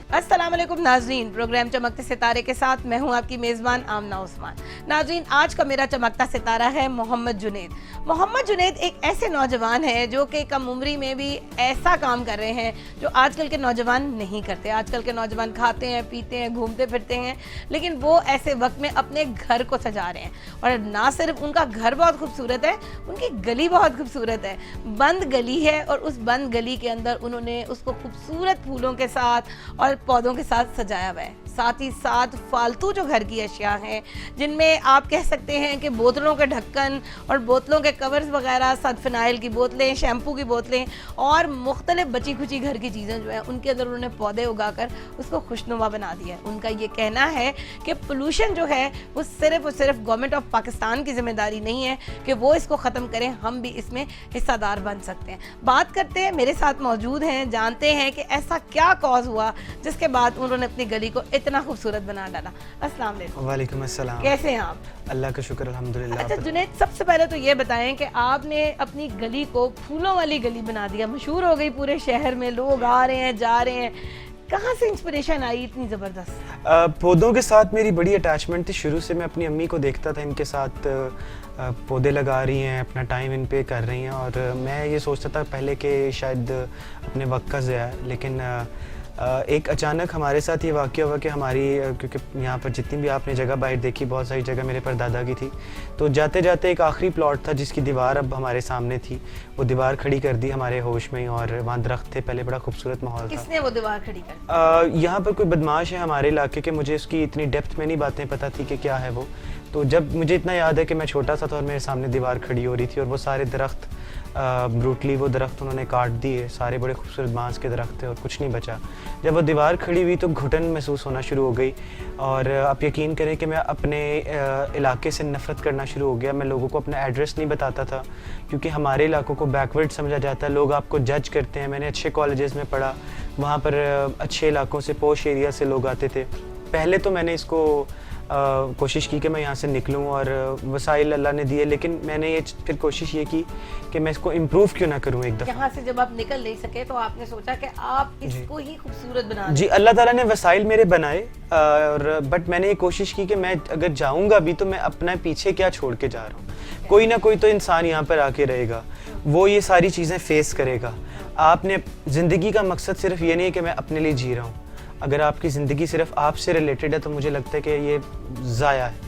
अस्सलाम वालेकुम नाजरीन, प्रोग्राम चमकते सितारे के साथ मैं हूं आपकी मेज़बान आमना उस्मान। नाजरीन, आज का मेरा चमकता सितारा है मोहम्मद जुनैद। मोहम्मद जुनैद एक ऐसे नौजवान हैं जो कि कम उम्री में भी ऐसा काम कर रहे हैं जो आजकल के नौजवान नहीं करते। आजकल के नौजवान खाते हैं, पीते हैं, घूमते फिरते हैं, लेकिन वो ऐसे वक्त में अपने घर को सजा रहे हैं। और ना सिर्फ उनका घर बहुत खूबसूरत है, उनकी गली बहुत खूबसूरत है। बंद गली है और उस बंद गली के अंदर उन्होंने उसको खूबसूरत फूलों के साथ और पौधों के साथ सजाया हुआ है। साथ ही साथ फालतू जो घर की अशिया हैं, जिनमें आप कह सकते हैं कि बोतलों के ढक्कन और बोतलों के कवर्स वगैरह, साथ फिनाइल की बोतलें, शैम्पू की बोतलें और मुख्तलिफ बची खुची घर की चीज़ें जो हैं उनके अंदर उन्होंने पौधे उगाकर उसको खुशनुमा बना दिया है। उनका ये कहना है कि पोल्यूशन जो है वो सिर्फ और सिर्फ गवर्नमेंट ऑफ पाकिस्तान की जिम्मेदारी नहीं है कि वो इसको ख़त्म करें, हम भी इसमें हिस्सादार बन सकते हैं। बात करते हैं, मेरे साथ मौजूद हैं, जानते हैं कि ऐसा क्या कॉज हुआ जिसके बाद उन्होंने अपनी गली को इतना खूबसूरत बना डाला। अस्सलाम वालेकुम। वालेकुम अस्सलाम। कैसे हैं आप? अल्लाह का शुक्र अल्हम्दुलिल्लाह। अच्छा जुनैद, सबसे पहले तो ये बताएं कि आपने अपनी गली को फूलों वाली गली बना दिया, मशहूर हो गई पूरे शहर में, लोग आ रहे हैं, जा रहे हैं। कहाँ से इंस्पिरेशन आई इतनी ज़बरदस्त? पौधों के साथ मेरी बड़ी अटैचमेंट थी शुरू से। मैं अपनी अम्मी को देखता था, इनके साथ पौधे लगा रही हैं, अपना टाइम इन पे कर रही हैं, और मैं ये सोचता था पहले कि शायद अपने वक्त का ज़या है। लेकिन एक अचानक हमारे साथ ये वाक़या हुआ कि हमारी क्योंकि यहाँ पर जितनी भी आपने जगह बाहर देखी, बहुत सारी जगह मेरे परदादा की थी, तो जाते जाते एक आखिरी प्लॉट था जिसकी दीवार अब हमारे सामने थी। वो दीवार खड़ी कर दी हमारे होश में, और वहाँ दरख्त थे, पहले बड़ा खूबसूरत माहौल था। किसने वो दीवार खड़ी कर? यहाँ पर कोई बदमाश है हमारे इलाके के, मुझे उसकी इतनी डेप्थ में नहीं बातें पता थी कि क्या है वो। तो जब मुझे इतना याद है कि मैं छोटा सा था और मेरे सामने दीवार खड़ी हो रही थी, और वो सारे दरख्त ब्रूटली वो दरख्त उन्होंने काट दिए। सारे बड़े खूबसूरत बांस के दरख्त थे और कुछ नहीं बचा। जब वो दीवार खड़ी हुई तो घुटन महसूस होना शुरू हो गई, और आप यकीन करें कि मैं अपने इलाके से नफ़रत करना शुरू हो गया। मैं लोगों को अपना एड्रेस नहीं बताता था क्योंकि हमारे इलाकों को बैकवर्ड समझा जाता है, लोग आपको जज करते हैं। मैंने अच्छे कॉलेजेस में पढ़ा, वहाँ पर अच्छे इलाकों से, पोश एरिया से लोग आते थे। पहले तो मैंने इसको कोशिश की कि मैं यहाँ से निकलूँ, और वसाइल अल्लाह ने दिए, लेकिन मैंने ये फिर कोशिश ये की कि मैं इसको इम्प्रूव क्यों ना करूँ एक दफ़ा। यहाँ से जब आप निकल नहीं सके तो आपने सोचा कि आप इसको ही खूबसूरत बना जी, अल्लाह ताला ने वसाइल मेरे बनाए, और बट मैंने ये कोशिश की कि मैं अगर जाऊँगा भी तो मैं अपना पीछे क्या छोड़ के जा रहा हूँ। कोई ना कोई तो इंसान यहाँ पर आके रहेगा, वो ये सारी चीज़ें फेस करेगा। आपने ज़िंदगी का मकसद सिर्फ ये नहीं है कि मैं अपने लिए जी रहा हूँ। अगर आपकी ज़िंदगी सिर्फ आपसे रिलेटेड है तो मुझे लगता है कि ये ज़ाया है।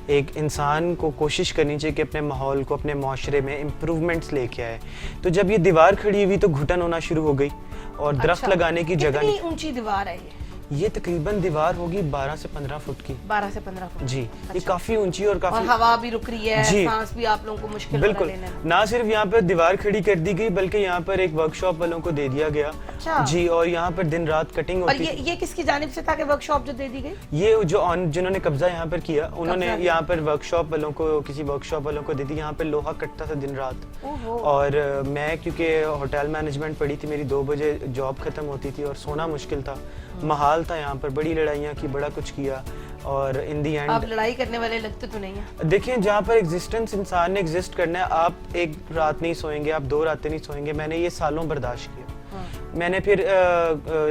एक इंसान को कोशिश करनी चाहिए कि अपने माहौल को, अपने माशरे में इम्प्रूवमेंट्स लेके आए। तो जब ये दीवार खड़ी हुई तो घुटन होना शुरू हो गई, और दरख्त लगाने की जगह नहीं। कितनी ऊंची दीवार है ये तकरीबन दीवार होगी 12 से 15 फुट की। 12 से 15 फुट। जी, ये काफी ऊंची और काफी, और हवा भी रुक रही है, जी, सांस भी आप लोगों को मुश्किल बिल्कुल। हो रहा है लेने में। ना सिर्फ यहाँ पर दीवार खड़ी कर दी गई, बल्कि यहाँ पर एक वर्कशॉप वालों को दे दिया गया। अच्छा। जी, और यहाँ पर दिन रात कटिंग और होती। ये किसकी जानिब से था कि वर्कशॉप जो दे दी गई? ये जो जिन्होंने कब्जा यहाँ पर किया, उन्होंने यहाँ पर वर्कशॉप वालों को, किसी वर्कशॉप वालों को दे दी। यहाँ पर लोहा कटता था दिन रात। और मैं क्योंकि होटल मैनेजमेंट पढ़ी थी, मेरी 2 बजे जॉब खत्म होती थी और सोना मुश्किल था। महाल था यहाँ पर, बड़ी लड़ाइयाँ की, बड़ा कुछ किया, और इन दी एंड आप लड़ाई करने वाले लगते तो नहीं है। देखिए, जहाँ पर एग्जिस्टेंस इंसान ने एग्जिस्ट करना है, आप एक रात नहीं सोएंगे, आप 2 रातें नहीं सोएंगे। मैंने ये सालों बर्दाश्त किया। मैंने फिर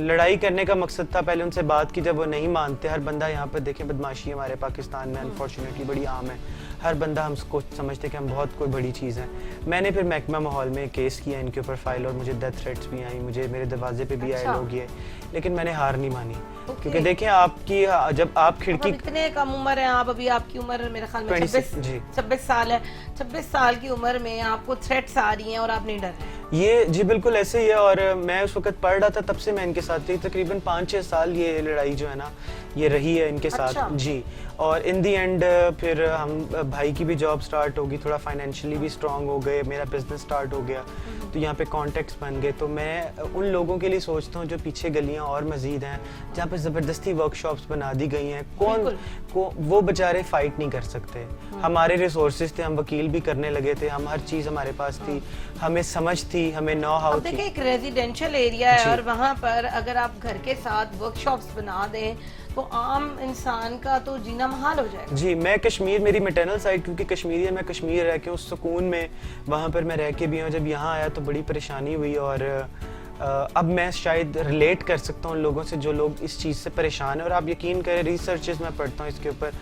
लड़ाई करने का मकसद था, पहले उनसे बात की, जब वो नहीं मानते। हर बंदा यहाँ पर देखें, बदमाशी हमारे पाकिस्तान में अनफॉर्चुनेटली बड़ी आम है। हर बंदा हमको समझते कि हम बहुत कोई बड़ी चीज़ है। मैंने फिर महकमा माहौल में केस किया इनके ऊपर फाइल, और मुझे डेथ थ्रेट्स भी आई, मुझे मेरे दरवाजे पे भी आए लोग ये, लेकिन मैंने हार नहीं मानी। क्योंकि देखें, आपकी जब आप खिड़की, इतने कम उम्र है आप, अभी आपकी उम्र मेरे ख्याल में 26 साल है। 26 साल की उम्र में आपको थ्रेट्स आ रही हैं और आप नहीं डर रहे? ये जी बिल्कुल ऐसे ही है। और मैं उस वक्त पढ़ रहा था, तब से मैं इनके साथ थी। तकरीबन 5-6 साल ये लड़ाई जो है ना, ये रही है इनके साथ। अच्छा। जी, और इन दी एंड फिर हम भाई की भी जॉब स्टार्ट होगी, थोड़ा फाइनेंशियली भी स्ट्रांग हो गए, मेरा बिजनेस स्टार्ट हो गया, तो यहाँ पे कॉन्टेक्ट्स बन गए। तो मैं उन लोगों के लिए सोचता हूँ जो पीछे गलियाँ और मजीद हैं, जहाँ पे ज़बरदस्ती वर्कशॉप्स बना दी गई हैं। वो बेचारे फाइट नहीं कर सकते। हमारे रिसोर्सेज थे, हम वकील भी करने लगे थे, हम हर चीज़ हमारे पास थी, हमें समझ थी, हमें नो हाउ थी। देखिए, एक रेजिडेंशियल एरिया है और वहाँ पर अगर आप घर के साथ वर्कशॉप्स बना दें तो आम इंसान का तो जीना महाल हो जाएगा। जी, मैं कश्मीर, मेरी मैटरनल साइड क्योंकि कश्मीरी है, मैं कश्मीर रह के उस सुकून में वहाँ पर मैं रह के भी हूँ। जब यहाँ आया तो बड़ी परेशानी हुई, और अब मैं शायद रिलेट कर सकता हूँ लोगों से जो लोग इस चीज़ से परेशान हैं। और आप यकीन करें, रिसर्चेस मैं पढ़ता हूँ इसके ऊपर,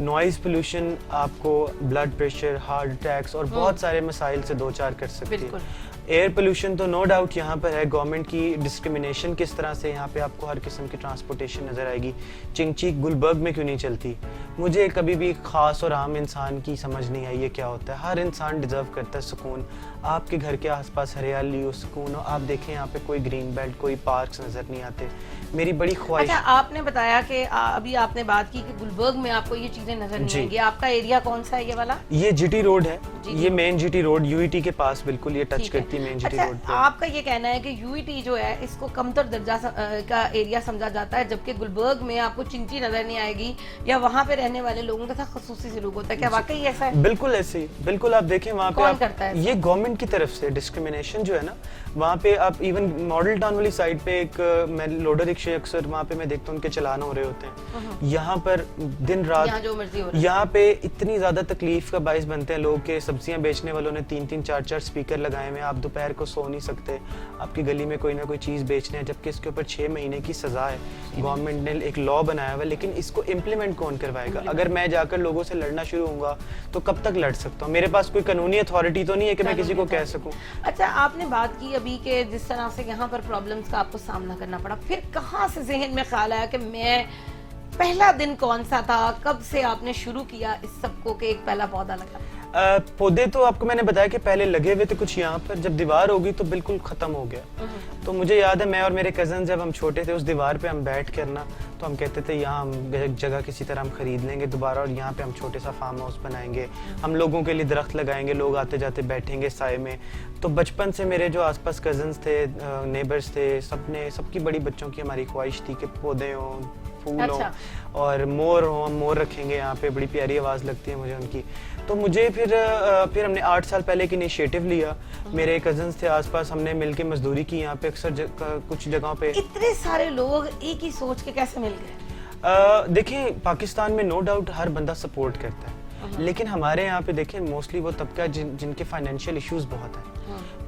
नॉइज़ पोल्यूशन आपको ब्लड प्रेशर, हार्ट अटैक्स और बहुत सारे मसाइल से दो चार कर सकती है। एयर पोल्यूशन तो नो डाउट यहाँ पर है। गवर्नमेंट की डिस्क्रिमिनेशन किस तरह से यहाँ पे आपको हर किस्म की ट्रांसपोर्टेशन नज़र आएगी। चिंगची गुलबर्ग में क्यों नहीं चलती, मुझे कभी भी ख़ास और आम इंसान की समझ नहीं आई ये क्या होता है। हर इंसान डिज़र्व करता है सुकून, आपके घर के आसपास हरियाली हो, सुकून हो। आप देखें यहाँ पे कोई ग्रीन बेल्ट, कोई पार्क्स नज़र नहीं आते। मेरी बड़ी ख्वाहिश। अच्छा, आपने बताया कि अभी आपने बात की कि गुलबर्ग में आपको ये चीज़ें नज़र नहीं आएंगी। आपका एरिया कौन सा है ये वाला? ये जीटी रोड है, ये मेन जीटी रोड यूईटी के पास बिल्कुल ये टच करती है मेन जीटी रोड पे। आपका ये कहना है कि यूईटी जो है इसको कमतर दर्जा का एरिया समझा जाता है, जबकि गुलबर्ग में आपको चिंची नजर नहीं आएगी या वहाँ पे रहने वाले लोगों के साथ खसूसी सलूक होता है। क्या वाकई ऐसा है? बिल्कुल ऐसे ही, बिल्कुल। आप देखें वहाँ पे करता है ये गवर्नमेंट की तरफ से डिस्क्रिमिनेशन जो है ना, वहाँ पे आप इवन मॉडल टाउन वाली साइड पे एक मैं लोडर रिक्शे अक्सर वहाँ पे मैं देखता हूँ उनके चलान हो रहे होते हैं। यहाँ पर दिन रात जो मर्जी हो रहा है। यहाँ पे इतनी ज्यादा तकलीफ का बाइस बनते हैं लोग के। सब्जियां बेचने वालों ने 3-3 4-4 स्पीकर लगाए हुए, आप दोपहर को सो नहीं सकते। आपकी गली में कोई ना कोई चीज बेचने हैं, जबकि इसके ऊपर 6 महीने की सजा है। गवर्नमेंट ने एक लॉ बनाया हुआ, लेकिन इसको इम्प्लीमेंट कौन करवाएगा? अगर मैं जाकर लोगों से लड़ना शुरू होऊंगा तो कब तक लड़ सकता हूँ? मेरे पास कोई कानूनी अथॉरिटी तो नहीं है कि मैं किसी को कह सकूं। अच्छा, आपने बात की अभी के जिस तरह से यहाँ पर प्रॉब्लम्स का आपको सामना करना पड़ा, फिर कहाँ से जहन में ख्याल आया कि मैं, पहला दिन कौन सा था, कब से आपने शुरू किया इस सबको कि एक पहला पौधा लगा? पौधे तो आपको मैंने बताया कि पहले लगे हुए थे कुछ यहाँ पर, जब दीवार होगी तो बिल्कुल खत्म हो गया। तो मुझे याद है मैं और मेरे कजन जब हम छोटे थे, उस दीवार पे हम बैठ कर ना, तो हम कहते थे यहाँ हम जगह किसी तरह हम खरीद लेंगे दोबारा और यहाँ पे हम छोटे सा फार्म हाउस बनाएंगे, हम लोगों के लिए दरख्त लगाएंगे, लोग आते जाते बैठेंगे साए में। तो बचपन से मेरे जो आसपास कजन्स थे, नेबर्स थे, सबकी बड़ी बच्चों की हमारी ख्वाहिश थी कि पौधे हों, फूल हों और मोर हो, हम मोर रखेंगे यहाँ पे, बड़ी प्यारी आवाज़ लगती है मुझे उनकी। तो मुझे फिर हमने 8 साल पहले एक इनिशिएटिव लिया। मेरे कजन्स थे आसपास, हमने मिलके मजदूरी की यहाँ पे। अक्सर कुछ जगहों पे इतने सारे लोग एक ही सोच के कैसे मिल गए? देखिए, पाकिस्तान में नो डाउट हर बंदा सपोर्ट करता है, लेकिन हमारे यहाँ पे देखें मोस्टली वो तबका जिनके फाइनेंशियल इश्यूज बहुत हैं,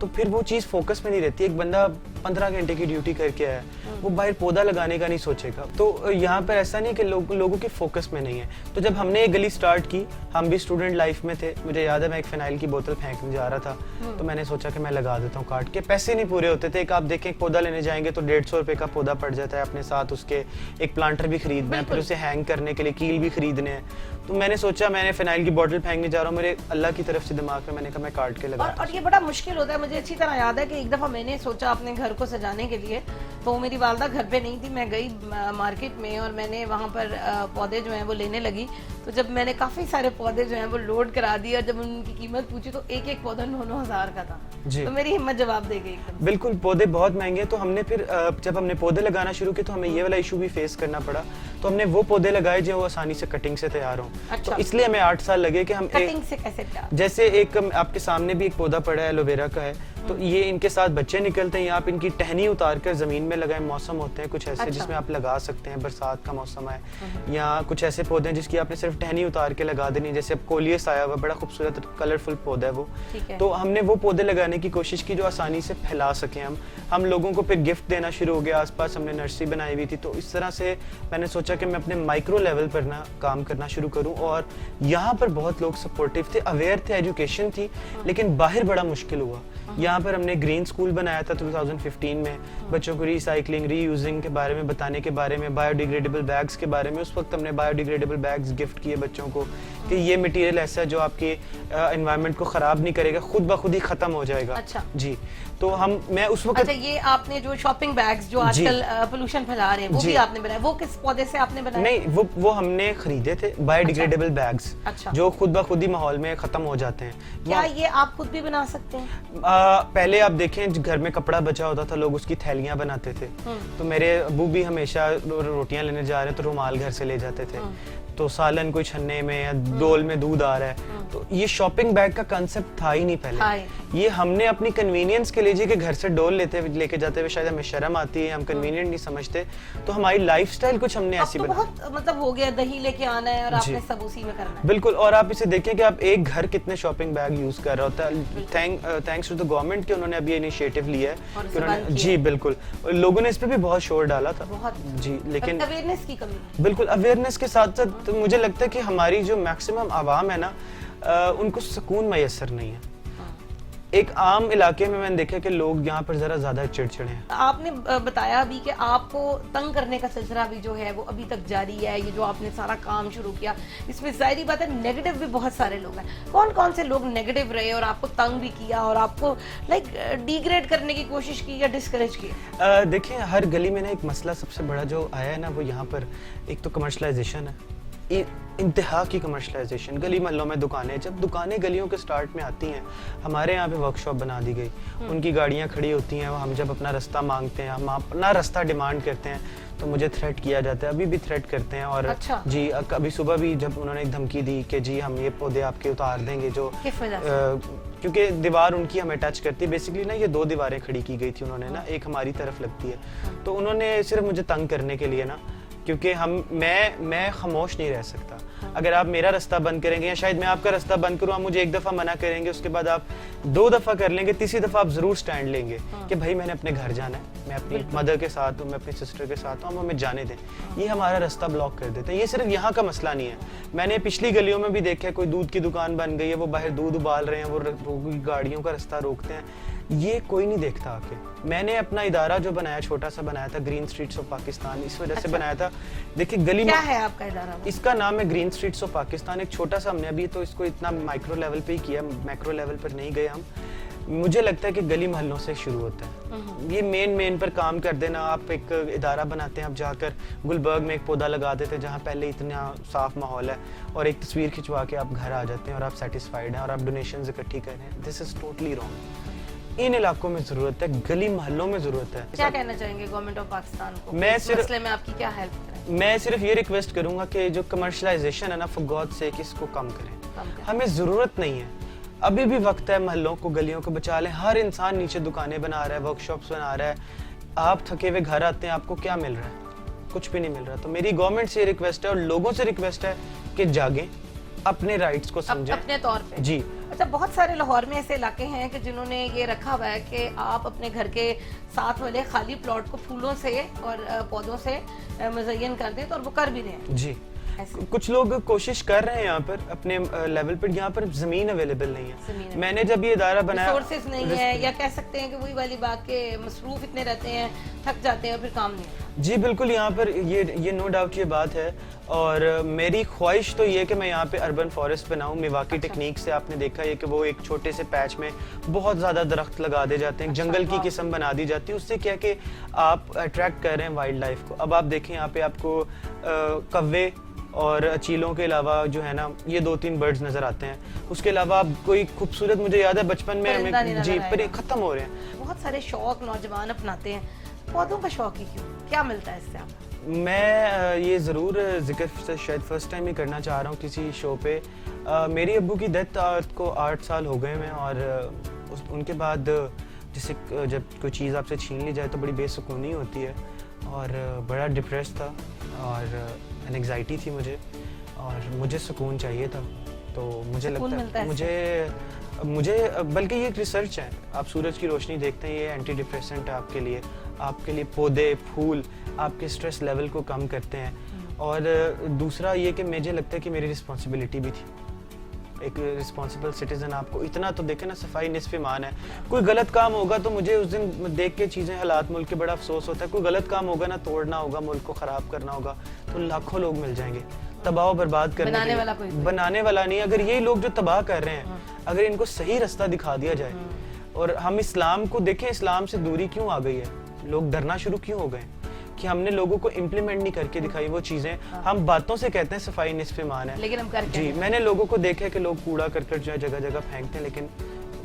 तो फिर वो चीज़ फोकस में नहीं रहती। एक बंदा 15 घंटे की ड्यूटी करके आया, वो बाहर पौधा लगाने का नहीं सोचेगा। तो यहाँ पर ऐसा नहीं कि लोगों के फोकस में नहीं है। तो जब हमने ये गली स्टार्ट की, हम भी स्टूडेंट लाइफ में थे, मुझे याद है मैं एक फिनाइल की बोतल फेंकने जा रहा था, तो मैंने सोचा कि मैं लगा देता हूँ काट के। पैसे नहीं पूरे होते थे। एक आप देखें, एक पौधा लेने जाएंगे तो 150 रुपये का पौधा पड़ जाता है, अपने साथ उसके एक प्लांटर भी खरीदना है, फिर उसे हैंग करने के लिए कील भी खरीदने हैं। तो मैंने सोचा मैंने फिनाइल की बोतल फेंकने जा रहा हूँ, मेरे अल्लाह की तरफ से दिमाग में, मैंने कहा मैं काट के लगा। और ये बड़ा मुश्किल होता है। मुझे अच्छी तरह याद है कि एक दफ़ा मैंने सोचा अपने घर को सजाने के लिए, तो मेरी वालदा घर पे नहीं थी, मैं गई मार्केट में और मैंने वहाँ पर पौधे जो हैं वो लेने लगी। तो जब मैंने काफ़ी सारे पौधे जो हैं वो लोड करा दिए और जब उनकी कीमत पूछी तो एक एक पौधा 9-9 हज़ार का था। तो मेरी हिम्मत जवाब दे गई। बिल्कुल, पौधे बहुत महंगे हैं। तो हमने फिर जब हमने पौधे लगाना शुरू किए तो हमें ये वाला इशू भी फेस करना पड़ा। तो हमने वो पौधे लगाए जो आसानी से कटिंग से तैयार हों। अच्छा। तो इसलिए हमें 8 साल लगे कि हम कटिंग से कैसे तैयार? जैसे एक आपके सामने भी एक पौधा पड़ा है एलोवेरा का है, तो ये इनके साथ बच्चे निकलते हैं, आप इनकी टहनी उतार कर जमीन में लगाए। मौसम होते हैं कुछ ऐसे जिसमें आप लगा सकते हैं, बरसात का मौसम है, या कुछ ऐसे पौधे हैं जिसकी आपने सिर्फ टहनी उतार के लगा देनी, जैसे अब कोलियस आया हुआ, बड़ा खूबसूरत कलरफुल पौधा है वो। तो हमने वो पौधे लगाने की कोशिश की जो आसानी से फैला सके हम लोगों को। फिर गिफ्ट देना शुरू हो गया, आसपास हमने नर्सरी बनाई हुई थी। तो इस तरह से मैंने सोचा कि मैं अपने माइक्रो लेवल पर ना काम करना शुरू करूं। और यहाँ पर बहुत लोग सपोर्टिव थे, अवेयर थे, एजुकेशन थी, लेकिन बाहर बड़ा मुश्किल हुआ। यहाँ पर हमने ग्रीन स्कूल बनाया था 2015 में, बच्चों को रिसाइकलिंग, रीयूजिंग के बारे में बताने के बारे में, बायोडिग्रेडेबल बैग्स के बारे में। उस वक्त हमने बायोडिग्रेडेबल बैग्स गिफ्ट किए बच्चों को कि ये मटेरियल ऐसा है जो आपके एनवायरनमेंट को ख़राब नहीं करेगा, खुद ब खुद ही ख़त्म हो जाएगा। अच्छा जी। तो मैं उस वक्त अच्छा, ये आपने जो शॉपिंग बैग्स जो आजकल पोल्यूशन फैला रहे हैं वो भी आपने बनाए? वो किस पौधे से आपने बनाए? नहीं, वो हमने खरीदे थे बायोडिग्रेडेबल बैग्स। अच्छा। जो खुद ब खुद ही माहौल में ख़त्म हो जाते हैं। क्या ये आप खुद भी बना सकते हैं? पहले आप देखें, घर में कपड़ा बचा होता था, लोग उसकी थैलियां बनाते थे। तो मेरे अबू भी हमेशा रोटियां लेने जा रहे हैं तो रुमाल घर से ले जाते थे। तो सालन कोई छन्ने में या डोल में दूध आ रहा है, तो ये शॉपिंग बैग का कंसेप्ट था ही नहीं पहले। ये हमने अपनी कन्वीनियंस के लिए जी कि घर से डोल लेके जाते हुए शायद हमें शर्म आती है, हम कन्वीनियंट नहीं समझते, तो हमारी लाइफस्टाइल कुछ हमने ऐसी तो बना। बहुत मतलब हो गया दही लेके आना है और आपने सब उसी में करना है। बिल्कुल, और आप इसे देखें कि आप एक घर कितने शॉपिंग बैग यूज कर रहा होता है। थैंक्स टू द गवर्नमेंट कि उन्होंने अभी इनिशिएटिव लिया है कि उन्होंने, जी बिल्कुल, लोगों ने इस पे भी बहुत शोर डाला था बहुत, जी, लेकिन अवेयरनेस की कमी है। बिल्कुल अवेयरनेस के साथ साथ मुझे लगता है कि हमारी जो मैक्सिमम आवाम है ना, उनको सुकून मैसर नहीं है। एक आम इलाके में मैंने देखा कि लोग यहाँ पर जरा ज्यादा चिड़चिड़े हैं। आपने बताया अभी कि आपको तंग करने का सिलसिला भी जो है वो अभी तक जारी है। ये जो आपने सारा काम शुरू किया, इसमें जाहिर बात है नेगेटिव भी बहुत सारे लोग हैं। कौन कौन से लोग नेगेटिव रहे और आपको तंग भी किया और आपको लाइक डिग्रेड करने की कोशिश की या डिस्करेज किया? देखिए, हर गली में ना एक मसला सबसे बड़ा जो आया है ना, वो यहाँ पर एक तो कमर्शलाइजेशन है, इंतहा की कमर्शलाइजेशन। गली मोहल्लों में दुकानें, जब दुकानें गलियों के स्टार्ट में आती हैं, हमारे यहाँ पे वर्कशॉप बना दी गई, उनकी गाड़ियाँ खड़ी होती हैं, हम जब अपना रास्ता मांगते हैं, हम अपना रास्ता डिमांड करते हैं, तो मुझे थ्रेट किया जाता है, अभी भी थ्रेट करते हैं। और अच्छा। जी, अभी सुबह भी जब उन्होंने एक धमकी दी कि जी हम ये पौधे आपके उतार देंगे, जो क्योंकि दीवार उनकी हमें टच करती है। बेसिकली ना ये 2 दीवारें खड़ी की गई थी उन्होंने ना, एक हमारी तरफ लगती है, तो उन्होंने सिर्फ मुझे तंग करने के लिए ना, क्योंकि मैं खामोश नहीं रह सकता। अगर आप मेरा रास्ता बंद करेंगे या शायद मैं आपका रास्ता बंद करूँ, आप मुझे एक दफ़ा मना करेंगे, उसके बाद आप 2 दफ़ा कर लेंगे, तीसरी दफ़ा आप ज़रूर स्टैंड लेंगे कि भाई मैंने अपने घर जाना है, मैं अपनी मदर के साथ हूँ, मैं अपनी सिस्टर के साथ हूँ, हमें जाने दें। ये हमारा रास्ता ब्लॉक कर देते हैं। ये सिर्फ यहाँ का मसला नहीं है, मैंने पिछली गलियों में भी देखा है, कोई दूध की दुकान बन गई है, वो बाहर दूध उबाल रहे हैं, वो गाड़ियों का रास्ता रोकते हैं, ये कोई नहीं देखता आके। मैंने अपना इदारा जो बनाया, छोटा सा बनाया था, ग्रीन स्ट्रीट्स ऑफ पाकिस्तान, इस वजह से बनाया था। देखिए गली क्या है आपका इदारा? इसका नाम है ग्रीन स्ट्रीट्स ऑफ पाकिस्तान। एक छोटा सा हमने अभी तो इसको इतना माइक्रो लेवल पे ही किया, मैक्रो लेवल पर नहीं गए हम। मुझे लगता है कि गली मोहल्लों से शुरू होता है। ये मेन पर काम कर देना। आप एक इदारा बनाते हैं, आप जाकर गुलबर्ग में एक पौधा लगा देते हैं जहाँ पहले इतना साफ माहौल है, और एक तस्वीर खिंचवा के आप घर आ जाते हैं और आप सेटिस्फाइड हैं और आप डोनेशंस इकट्ठी कर रहे हैं। This is totally wrong. इन इलाकों में जरूरत है, गली मोहल्लों में जरूरत है। क्या कहना चाहेंगे गवर्नमेंट ऑफ पाकिस्तान को? मैं इस मसले में आपकी क्या हेल्प करें? मैं सिर्फ ये रिक्वेस्ट करूंगा कि जो कमर्शलाइजेशन है ना, फॉर गॉड सेक इसको कम करें। हमें जरूरत नहीं है, अभी भी वक्त है, मोहल्लों को गलियों को बचा लें। हर इंसान नीचे दुकानें बना रहा है, वर्कशॉप्स बना रहा है। आप थके हुए घर आते हैं, आपको क्या मिल रहा है? कुछ भी नहीं मिल रहा। तो मेरी गवर्नमेंट से रिक्वेस्ट है और लोगों से रिक्वेस्ट है कि जागें, अपने राइट्स को समझें अपने तौर पे। जी। अच्छा, बहुत सारे लाहौर में ऐसे इलाके हैं कि जिन्होंने ये रखा हुआ है कि आप अपने घर के साथ वाले खाली प्लॉट को फूलों से और पौधों से मुज़य्यन कर दें, तो और वो कर भी रहे हैं। जी, कुछ लोग कोशिश कर रहे हैं यहाँ पर अपने लेवल पर। यहाँ पर जमीन अवेलेबल नहीं है। मैंने जब ये इदारा बनाया, रिसोर्सेज नहीं है, या कह सकते हैं कि वही वाली बात के मसरूफ इतने रहते हैं, थक जाते हैं और फिर काम नहीं होता। जी बिल्कुल, यहाँ पर ये नो डाउट ये बात है। और मेरी ख्वाहिश तो ये है कि मैं यहाँ पे अर्बन फॉरेस्ट बनाऊँ। मिवाकी टेक्निक से आपने देखा है कि वो एक छोटे से पैच में बहुत ज़्यादा दरख्त लगा दे जाते हैं, जंगल की किस्म बना दी जाती है। उससे क्या कि आप अट्रैक्ट कर रहे हैं वाइल्ड लाइफ को। अब आप देखें यहाँ पे आपको कव्वे और चीलों के अलावा जो है ना, ये 2-3 बर्ड्स नजर आते हैं। उसके अलावा आप कोई खूबसूरत, मुझे याद है बचपन में हमें जी पर खत्म हो रहे हैं। बहुत सारे शौक नौजवान अपनाते हैं, पौधों का शौक ही क्यों? क्या मिलता है इससे आपको? मैं ये ज़रूर जिक्र शायद फर्स्ट टाइम ही करना चाह रहा हूँ किसी शो पे। मेरी अब्बू की डेथ को 8 साल हो गए हैं, और उनके बाद जैसे जब कोई चीज़ आपसे छीन ली जाए तो बड़ी बेसुकूनी होती है, और बड़ा डिप्रेस था और एंग्जाइटी थी मुझे, और मुझे सुकून चाहिए था। तो मुझे लगता है मुझे बल्कि ये एक रिसर्च है। आप सूरज की रोशनी देखते हैं, ये एंटी डिप्रेसेंट है आपके लिए पौधे फूल आपके स्ट्रेस लेवल को कम करते हैं। और दूसरा ये कि मुझे लगता है कि मेरी रिस्पॉन्सिबिलिटी भी थी, एक रिस्पॉन्सिबल सिटीजन। आपको इतना तो देखे ना, सफाई निस्फ ईमान है। कोई गलत काम होगा तो मुझे उस दिन देख के चीज़ें, हालात मुल्क के बड़ा अफसोस होता है। कोई गलत काम होगा ना, तोड़ना होगा, मुल्क को ख़राब करना होगा, तो लाखों लोग मिल जाएंगे तबाह बर्बाद करने बनाने वाला नहीं। अगर ये लोग जो तबाह कर रहे हैं, अगर इनको सही रास्ता दिखा दिया जाए, और हम इस्लाम को देखें, इस्लाम से दूरी क्यों आ गई है, लोग डरना शुरू क्यों हो गए कि हमने लोगों को इम्प्लीमेंट नहीं करके दिखाई वो चीजें। हम बातों से कहते हैं सफाई निस्फ ईमान है, लेकिन हम करके जी। मैंने लोगों को देखा है कि लोग कूड़ा करकट जो है जगह जगह फेंकते हैं, लेकिन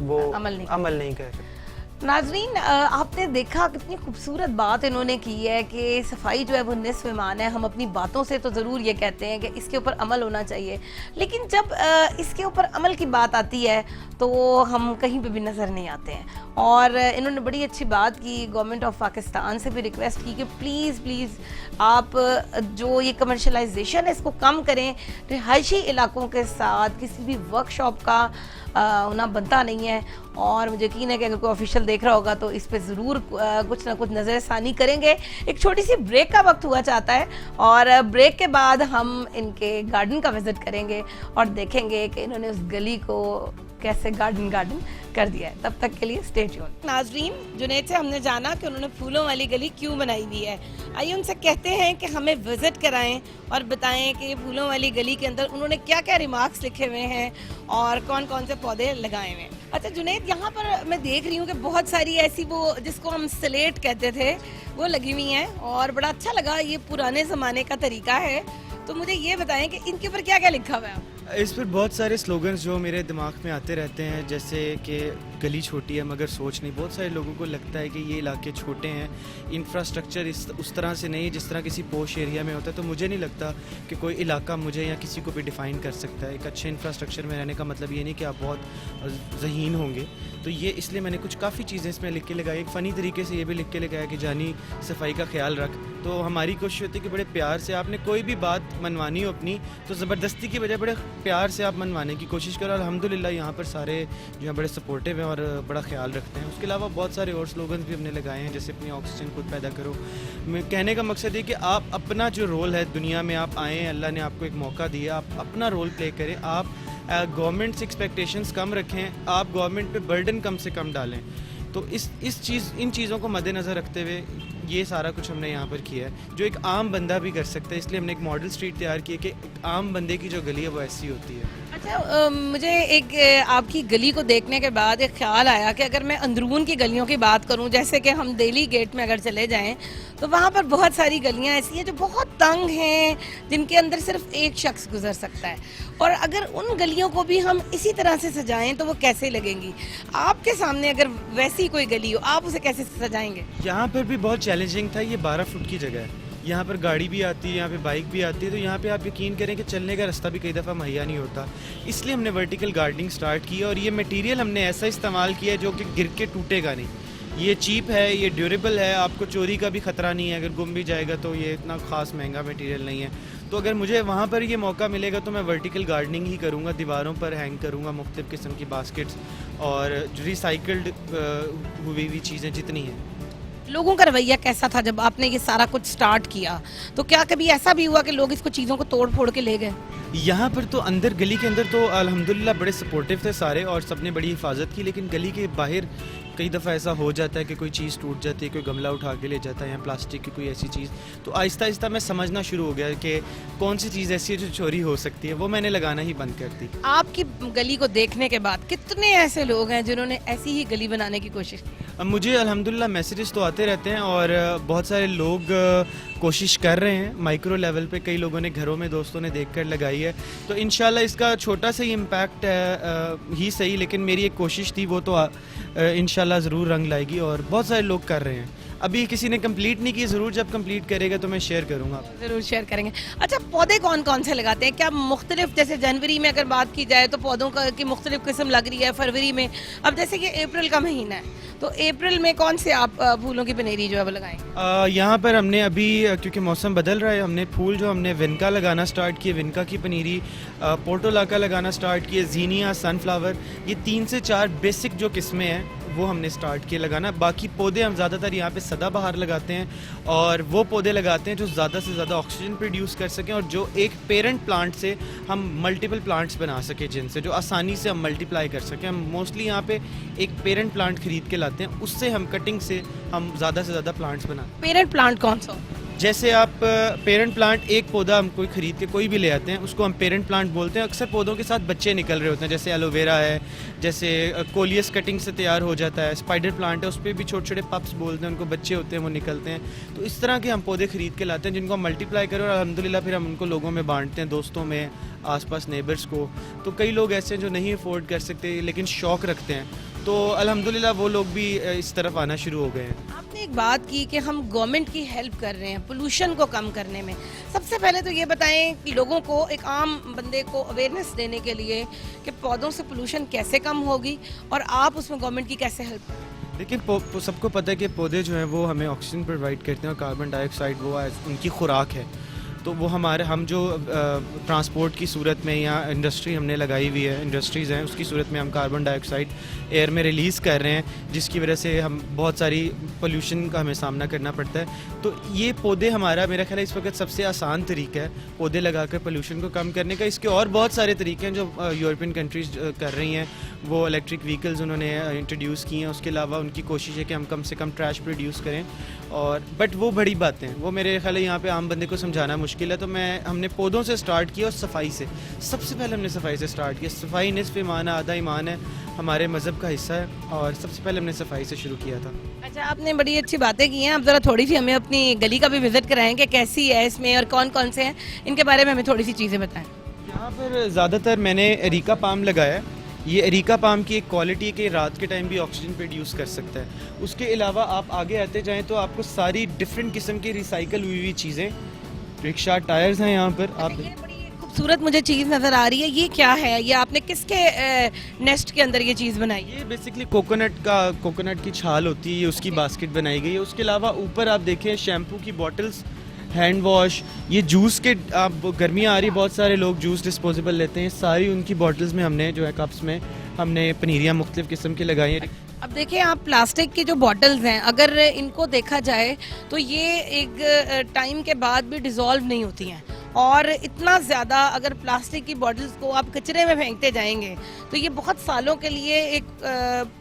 वो अमल नहीं कर रहे। नाजरीन, आप आपने देखा कितनी खूबसूरत बात इन्होंने की है कि सफाई जो है वो निस्फ ईमान है। हम अपनी बातों से तो ज़रूर ये कहते हैं कि इसके ऊपर अमल होना चाहिए, लेकिन जब इसके ऊपर अमल की बात आती है तो हम कहीं पे भी नज़र नहीं आते हैं। और इन्होंने बड़ी अच्छी बात की, गवर्नमेंट ऑफ पाकिस्तान से भी रिक्वेस्ट की कि प्लीज़ प्लीज़ आप जो ये कमर्शलाइजेशन है इसको कम करें। रिहायशी इलाकों के साथ किसी भी वर्कशॉप का होना बनता नहीं है, और मुझे यकीन है कि अगर कोई ऑफिशियल देख रहा होगा तो इस पे ज़रूर कुछ ना कुछ नज़रसानी करेंगे। एक छोटी सी ब्रेक का वक्त हुआ चाहता है, और ब्रेक के बाद हम इनके गार्डन का विज़िट करेंगे और देखेंगे कि इन्होंने उस गली को कैसे गार्डन कर दिया है। तब तक के लिए स्टे ट्यून। नाजरीन, जुनैद से हमने जाना कि उन्होंने फूलों वाली गली क्यों बनाई हुई है। आइए उनसे कहते हैं कि हमें विजिट कराएं और बताएं कि फूलों वाली गली के अंदर उन्होंने क्या क्या रिमार्क्स लिखे हुए हैं और कौन कौन से पौधे लगाए हुए हैं। अच्छा जुनैद, यहाँ पर मैं देख रही हूँ कि बहुत सारी ऐसी वो जिसको हम स्लेट कहते थे वो लगी हुई हैं, और बड़ा अच्छा लगा। ये पुराने ज़माने का तरीका है, तो मुझे ये बताएं कि इनके ऊपर क्या क्या लिखा हुआ है। इस पर बहुत सारे स्लोगन्स जो मेरे दिमाग में आते रहते हैं, जैसे कि गली छोटी है मगर सोच नहीं। बहुत सारे लोगों को लगता है कि ये इलाके छोटे हैं, इंफ्रास्ट्रक्चर उस तरह से नहीं जिस तरह किसी पोश एरिया में होता है। तो मुझे नहीं लगता कि कोई इलाका मुझे या किसी को भी डिफ़ाइन कर सकता है। एक अच्छे इंफ्रास्ट्रक्चर में रहने का मतलब ये नहीं कि आप बहुत ज़हीन होंगे। तो ये इसलिए मैंने कुछ काफ़ी चीज़ें इसमें लिख के लगाई। एक फ़नी तरीके से ये भी लिख के लगाया कि जानी सफाई का ख्याल रख। तो हमारी कोशिश होती है कि बड़े प्यार से आपने कोई भी बात मनवानी हो अपनी, तो ज़बरदस्ती की बजाय बड़े प्यार से आप मनवाने की कोशिश करो। अल्हम्दुलिल्लाह यहाँ पर सारे जो है बड़े सपोर्टिव हैं और बड़ा ख्याल रखते हैं। उसके अलावा बहुत सारे और स्लोगन्स भी हमने लगाए हैं, जैसे अपनी ऑक्सीजन खुद पैदा करो। कहने का मकसद ये कि आप अपना जो रोल है दुनिया में, आप आएँ, अल्लाह ने आपको एक मौका दिया, आप अपना रोल प्ले करें। आप गवर्नमेंट से एक्सपेक्टेशंस कम रखें, आप गवर्नमेंट पे बर्डन कम से कम डालें। तो इन चीज़ों को मद्देनज़र रखते हुए ये सारा कुछ हमने यहाँ पर किया है, जो एक आम बंदा भी कर सकता है। इसलिए हमने एक मॉडल स्ट्रीट तैयार की है कि एक आम बंदे की जो गली है वो ऐसी होती है। अच्छा, मुझे एक आपकी गली को देखने के बाद एक ख्याल आया कि अगर मैं अंदरून की गलियों की बात करूं, जैसे कि हम दिल्ली गेट में अगर चले जाएं तो वहाँ पर बहुत सारी गलियाँ ऐसी हैं जो बहुत तंग हैं, जिनके अंदर सिर्फ एक शख्स गुजर सकता है, और अगर उन गलियों को भी हम इसी तरह से सजाएं तो वो कैसे लगेंगी। आपके सामने अगर वैसी कोई गली हो, आप उसे कैसे सजाएंगे। यहाँ पर भी बहुत चैलेंजिंग था। ये 12 फुट की जगह है, यहाँ पर गाड़ी भी आती है, यहाँ पे बाइक भी आती है। तो यहाँ पे आप यकीन करें कि चलने का रास्ता भी कई दफ़ा मुहैया नहीं होता। इसलिए हमने वर्टिकल गार्डनिंग स्टार्ट की, और ये मटेरियल हमने ऐसा इस्तेमाल किया है जो कि गिर के टूटेगा नहीं। ये चीप है, ये ड्यूरेबल है, आपको चोरी का भी ख़तरा नहीं है। अगर गुम भी जाएगा तो ये इतना ख़ास महंगा मटेरियल नहीं है। तो अगर मुझे वहाँ पर ये मौका मिलेगा तो मैं वर्टिकल गार्डनिंग ही करूँगा। दीवारों पर हैंग करूँगा मुख्तलिफ़ किस्म की बास्केट्स और रिसाइकल्ड हुई हुई चीज़ें जितनी हैं। लोगों का रवैया कैसा था जब आपने ये सारा कुछ स्टार्ट किया? तो क्या कभी ऐसा भी हुआ कि लोग इसको चीज़ों को तोड़ फोड़ के ले गए? यहाँ पर तो अंदर गली के अंदर तो अल्हम्दुलिल्लाह बड़े सपोर्टिव थे सारे, और सबने बड़ी हिफाजत की। लेकिन गली के बाहर कई दफ़ा ऐसा हो जाता है कि कोई चीज़ टूट जाती है, कोई गमला उठा के ले जाता है या प्लास्टिक की कोई ऐसी चीज़। तो आहिस्ता आहिस्ता मैं समझना शुरू हो गया कि कौन सी चीज़ ऐसी है जो चोरी हो सकती है। वो मैंने लगाना ही बंद कर दी। आपकी गली को देखने के बाद कितने ऐसे लोग हैं जिन्होंने ऐसी ही गली बनाने की कोशिश की? मुझे अल्हम्दुलिल्लाह मैसेजेस तो आते रहते हैं, और बहुत सारे लोग कोशिश कर रहे हैं माइक्रो लेवल पे। कई लोगों ने घरों में, दोस्तों ने देखकर लगाई है। तो इंशाल्लाह इसका छोटा सा ही इम्पैक्ट ही सही, लेकिन मेरी एक कोशिश थी, वो तो इंशाल्लाह ज़रूर रंग लाएगी, और बहुत सारे लोग कर रहे हैं। अभी किसी ने कंप्लीट नहीं की, ज़रूर जब कंप्लीट करेगा तो मैं शेयर करूँगा। ज़रूर शेयर करेंगे। अच्छा, पौधे कौन कौन से लगाते हैं? क्या मुख्तलिफ, जैसे जनवरी में अगर बात की जाए तो पौधों की मुख्तलिफ किस्म लग रही है, फरवरी में, अब जैसे कि अप्रैल का महीना है तो अप्रैल में कौन से आप फूलों की पनेरी जो है वो लगाएं? यहाँ पर हमने अभी क्योंकि मौसम बदल रहा है, हमने फूल जो हमने विनका लगाना स्टार्ट किए, विनका की पनीरी, पोर्टोलाका लगाना स्टार्ट किए, जीनिया, सनफ्लावर, ये 3 से 4 बेसिक जो किस्में हैं वो हमने स्टार्ट किए लगाना। बाकी पौधे हम ज़्यादातर यहाँ पे सदाबहार लगाते हैं, और वो पौधे लगाते हैं जो ज़्यादा से ज़्यादा ऑक्सीजन प्रोड्यूस कर सकें, और जो एक पेरेंट प्लांट से हम मल्टीपल प्लांट्स बना सकें, जिनसे जो आसानी से हम मल्टीप्लाई कर सकें। हम मोस्टली यहाँ पे एक पेरेंट प्लांट खरीद के लाते हैं, उससे हम कटिंग से हम ज़्यादा से ज़्यादा प्लांट्स बनाते हैं। पेरेंट प्लांट कौन सा? जैसे आप पेरेंट प्लांट, एक पौधा हम कोई ख़रीद के कोई भी ले आते हैं, उसको हम पेरेंट प्लांट बोलते हैं। अक्सर पौधों के साथ बच्चे निकल रहे होते हैं, जैसे एलोवेरा है, जैसे कोलियस कटिंग से तैयार हो जाता है, स्पाइडर प्लांट है, उस पर भी छोटे छोटे पप्स बोलते हैं, उनको बच्चे होते हैं, वो निकलते हैं। तो इस तरह के हम पौधे ख़रीद के लाते हैं जिनको हम मल्टीप्लाई करें, और अल्हम्दुलिल्लाह फिर हम उनको लोगों में बांटते हैं, दोस्तों में, आसपास नेबर्स को। तो कई लोग ऐसे हैं जो नहीं अफोर्ड कर सकते लेकिन शौक़ रखते हैं, तो अल्हम्दुलिल्लाह वो लोग भी इस तरफ आना शुरू हो गए हैं। आपने एक बात की कि हम गवर्नमेंट की हेल्प कर रहे हैं पोल्यूशन को कम करने में। सबसे पहले तो ये बताएं कि लोगों को, एक आम बंदे को अवेयरनेस देने के लिए कि पौधों से पोल्यूशन कैसे कम होगी और आप उसमें गवर्नमेंट की कैसे हेल्प करें। देखिए सबको पता है कि पौधे जो हैं वो हमें ऑक्सीजन प्रोवाइड करते हैं और कार्बन डाइऑक्साइड वो उनकी खुराक है। तो वो हम जो ट्रांसपोर्ट की सूरत में या इंडस्ट्री हमने लगाई हुई है, इंडस्ट्रीज़ हैं, उसकी सूरत में हम कार्बन डाइऑक्साइड एयर में रिलीज़ कर रहे हैं, जिसकी वजह से हम बहुत सारी पोल्यूशन का हमें सामना करना पड़ता है। तो ये पौधे हमारा, मेरा ख्याल है इस वक्त सबसे आसान तरीका है पौधे लगाकर पोल्यूशन को कम करने का। इसके और बहुत सारे तरीके हैं जो यूरोपियन कंट्रीज़ कर रही हैं। वो इलेक्ट्रिक व्हीकल्स उन्होंने इंट्रोड्यूस किए हैं। उसके अलावा उनकी कोशिश है कि हम कम से कम ट्रैश प्रोड्यूस करें। और बट वो बड़ी बातें, वो मेरे ख्याल है यहाँ पे आम बंदे को समझाना मुश्किल है। तो हमने पौधों से स्टार्ट किया और सफाई से। सबसे पहले हमने सफाई से स्टार्ट किया। सफाई निस्फ़ ईमान है, आधा ईमान है, हमारे मज़हब का हिस्सा है, और सबसे पहले हमने सफाई से शुरू किया था। अच्छा, आपने बड़ी अच्छी बातें की हैं। अब ज़रा थोड़ी सी हमें अपनी गली का भी विजिट कराएंगे, कैसी है इसमें और कौन कौन से हैं, इनके बारे में हमें थोड़ी सी चीज़ें बताएं। यहाँ पर ज़्यादातर मैंने एरिका पाम लगाया है। ये एरिका पाम की एक क्वालिटी है कि रात के टाइम भी ऑक्सीजन प्रोड्यूस कर सकता है। उसके अलावा आप आगे आते जाएं तो आपको सारी डिफरेंट किस्म की रिसाइकल हुई चीज़ें, रिक्शा टायर्स हैं यहाँ पर। आप ये बड़ी खूबसूरत मुझे चीज़ नज़र आ रही है, ये क्या है? ये आपने किसके नेस्ट के अंदर ये चीज़ बनाई है? ये बेसिकली कोकोनट की छाल होती है, ये उसकी बास्केट बनाई गई है। उसके अलावा ऊपर आप देखें शैम्पू की बॉटल्स, हैंड वॉश, ये जूस के, आप गर्मियाँ आ रही, बहुत सारे लोग जूस डिस्पोजेबल लेते हैं, सारी उनकी बॉटल्स में हमने जो है कप्स में हमने पनीरियाँ मुख्तलिफ़ किस्म की लगाई हैं। अब देखिए, आप प्लास्टिक की जो बॉटल्स हैं, अगर इनको देखा जाए तो ये एक टाइम के बाद भी डिज़ोल्व नहीं होती हैं, और इतना ज़्यादा अगर प्लास्टिक की बॉटल्स को आप कचरे में फेंकते जाएंगे तो ये बहुत सालों के लिए एक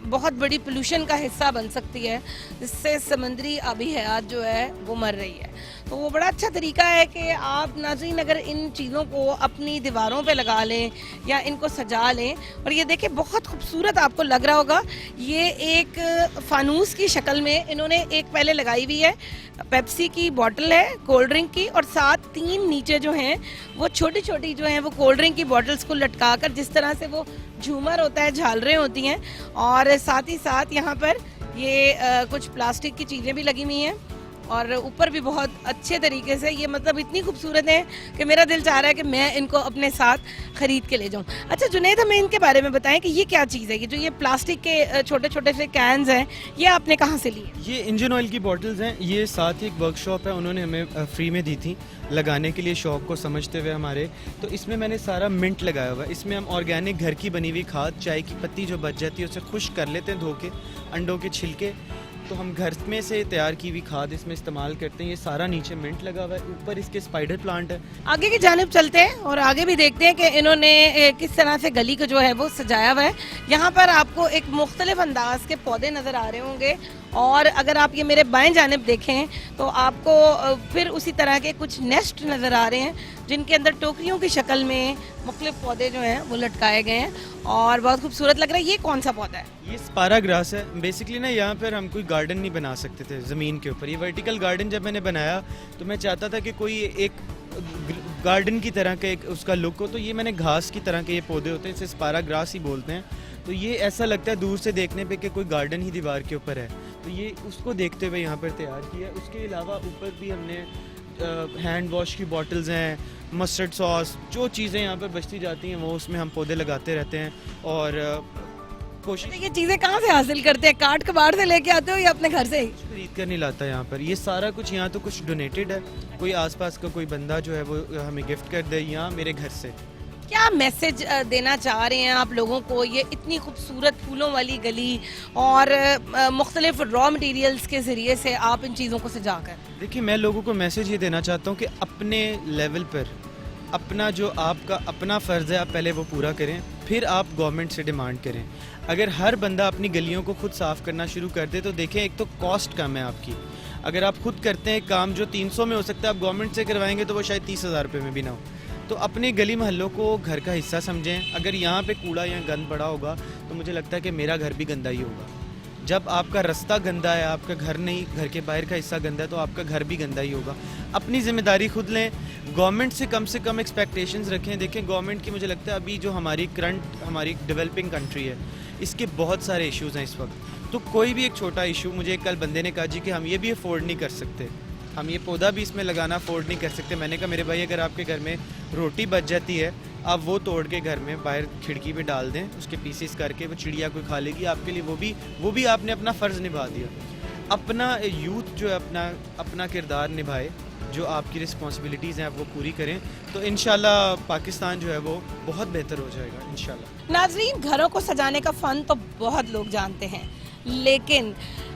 बहुत बड़ी पोल्यूशन का हिस्सा बन सकती है, जिससे समुद्री आबी हयात जो है वो मर रही है। तो वो बड़ा अच्छा तरीका है कि आप नाज़रीन अगर इन चीज़ों को अपनी दीवारों पे लगा लें या इनको सजा लें। और ये देखिए, बहुत खूबसूरत आपको लग रहा होगा, ये एक फानूस की शक्ल में इन्होंने एक पहले लगाई हुई है। पेप्सी की बोतल है, कोल्ड ड्रिंक की, और साथ 3 नीचे जो हैं वो छोटी छोटी जो हैं वो कोल्ड ड्रिंक की बॉटल्स को लटका कर, जिस तरह से वो झूमर होता है, झालरें होती हैं, और साथ ही साथ यहाँ पर ये कुछ प्लास्टिक की चीज़ें भी लगी हुई हैं, और ऊपर भी बहुत अच्छे तरीके से ये, मतलब इतनी खूबसूरत है कि मेरा दिल चाह रहा है कि मैं इनको अपने साथ ख़रीद के ले जाऊं। अच्छा जुनैद, हमें इनके बारे में बताएं कि ये क्या चीज़ है, कि जो ये प्लास्टिक के छोटे छोटे से कैन्स हैं, ये आपने कहाँ से लिए? ये इंजन ऑयल की बॉटल्स हैं। ये साथ ही एक वर्कशॉप है, उन्होंने हमें फ्री में दी थी लगाने के लिए, शौक़ को समझते हुए हमारे। तो इसमें मैंने सारा मिंट लगाया हुआ है। इसमें हम ऑर्गेनिक घर की बनी हुई खाद, चाय की पत्ती जो बच जाती है उसे खुश्क कर लेते हैं धो के, अंडों के छिलके, तो हम घर में से तैयार की हुई खाद इसमें इस्तेमाल करते हैं। ये सारा नीचे मिंट लगा हुआ है, ऊपर इसके स्पाइडर प्लांट है। आगे की जानिब चलते हैं और आगे भी देखते हैं कि इन्होंने किस तरह से गली को जो है वो सजाया हुआ है। यहाँ पर आपको एक मुख्तलिफ अंदाज के पौधे नज़र आ रहे होंगे, और अगर आप ये मेरे बाएं जानिब देखें तो आपको फिर उसी तरह के कुछ नेस्ट नज़र आ रहे हैं, जिनके अंदर टोकरियों की शक्ल में मुख्तलिफ पौधे जो हैं वो लटकाए गए हैं, और बहुत खूबसूरत लग रहा है। ये कौन सा पौधा है? ये स्पारा ग्रास है। बेसिकली ना यहाँ पर हम कोई गार्डन नहीं बना सकते थे ज़मीन के ऊपर। ये वर्टिकल गार्डन जब मैंने बनाया तो मैं चाहता था कि कोई एक गार्डन की तरह का एक उसका लुक हो। तो ये मैंने घास की तरह के ये पौधे होते हैं, इसे स्पारा ग्रास ही बोलते हैं। तो ये ऐसा लगता है दूर से देखने पे कि कोई गार्डन ही दीवार के ऊपर है। तो ये उसको देखते हुए यहाँ पर तैयार किया। उसके अलावा ऊपर भी हमने हैंड वॉश की बॉटल्स हैं, मस्टर्ड सॉस, जो चीज़ें यहाँ पर बचती जाती हैं वो उसमें हम पौधे लगाते रहते हैं। और कोशिश, ये चीज़ें कहाँ से हासिल करते हैं? काट कबाड़ से लेके आते हो या अपने घर से ही? खरीद कर नहीं लाता यहाँ पर। ये सारा कुछ यहाँ तो कुछ डोनेटेड है, कोई आसपास का कोई बंदा जो है वो हमें गिफ्ट कर दे यहाँ मेरे घर से। क्या मैसेज देना चाह रहे हैं आप लोगों को, ये इतनी खूबसूरत फूलों वाली गली और मुख्तलिफ रॉ मटेरियल्स के ज़रिए से आप इन चीज़ों को सजा कर? देखिए, मैं लोगों को मैसेज ये देना चाहता हूँ कि अपने लेवल पर अपना जो आपका अपना फ़र्ज़ है आप पहले वो पूरा करें, फिर आप गवर्नमेंट से डिमांड करें। अगर हर बंदा अपनी गलियों को खुद साफ़ करना शुरू कर दे तो देखें, एक तो कॉस्ट कम है आपकी। अगर आप खुद करते हैं काम जो 300 में हो सकता है, आप गवर्नमेंट से करवाएंगे तो वो शायद 30,000 रुपये में भी ना हो। तो अपने गली महल्लों को घर का हिस्सा समझें। अगर यहाँ पे कूड़ा या गंद पड़ा होगा तो मुझे लगता है कि मेरा घर भी गंदा ही होगा। जब आपका रास्ता गंदा है, आपका घर नहीं, घर के बाहर का हिस्सा गंदा है, तो आपका घर भी गंदा ही होगा। अपनी जिम्मेदारी खुद लें, गवर्नमेंट से कम एक्सपेक्टेशंस रखें। देखें गवर्नमेंट की, मुझे लगता है अभी जो हमारी डेवलपिंग कंट्री है, इसके बहुत सारे इश्यूज़ हैं इस वक्त। तो कोई भी एक छोटा इशू, मुझे एक कल बंदे ने कहा जी कि हम ये भी अफोर्ड नहीं कर सकते, हम ये पौधा भी इसमें लगाना अफोर्ड नहीं कर सकते। मैंने कहा मेरे भाई, अगर आपके घर में रोटी बच जाती है, आप वो तोड़ के घर में बाहर खिड़की पे डाल दें, उसके पीसेस करके, वो चिड़िया कोई खा लेगी, आपके लिए वो भी आपने अपना फ़र्ज़ निभा दिया। अपना यूथ जो है अपना किरदार निभाए, जो आपकी रिस्पॉन्सिबिलिटीज़ हैं आप वो पूरी करें, तो इंशाल्लाह पाकिस्तान जो है वो बहुत बेहतर हो जाएगा इंशाल्लाह। नाजरीन, घरों को सजाने का फ़न तो बहुत लोग जानते हैं, लेकिन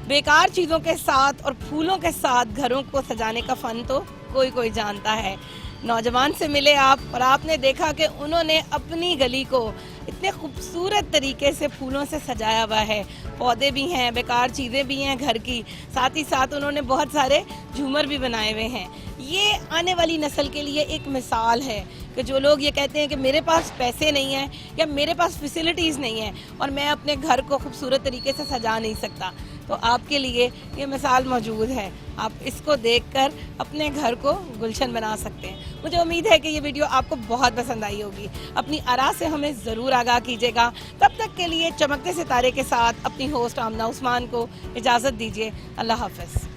बेकार चीज़ों के साथ और फूलों के साथ घरों को सजाने का फ़न तो कोई जानता है। नौजवान से मिले आप और आपने देखा कि उन्होंने अपनी गली को इतने खूबसूरत तरीके से फूलों से सजाया हुआ है। पौधे भी हैं, बेकार चीज़ें भी हैं घर की, साथ ही साथ उन्होंने बहुत सारे झूमर भी बनाए हुए हैं। ये आने वाली नस्ल के लिए एक मिसाल है कि जो लोग ये कहते हैं कि मेरे पास पैसे नहीं हैं या मेरे पास फैसिलिटीज़ नहीं हैं और मैं अपने घर को खूबसूरत तरीके से सजा नहीं सकता, तो आपके लिए ये मिसाल मौजूद है। आप इसको देखकर अपने घर को गुलशन बना सकते हैं। मुझे उम्मीद है कि ये वीडियो आपको बहुत पसंद आई होगी। अपनी आरा से हमें ज़रूर आगाह कीजिएगा। तब तक के लिए चमकते सितारे के साथ अपनी होस्ट आमना उस्मान को इजाज़त दीजिए। अल्लाह हाफ़िज़।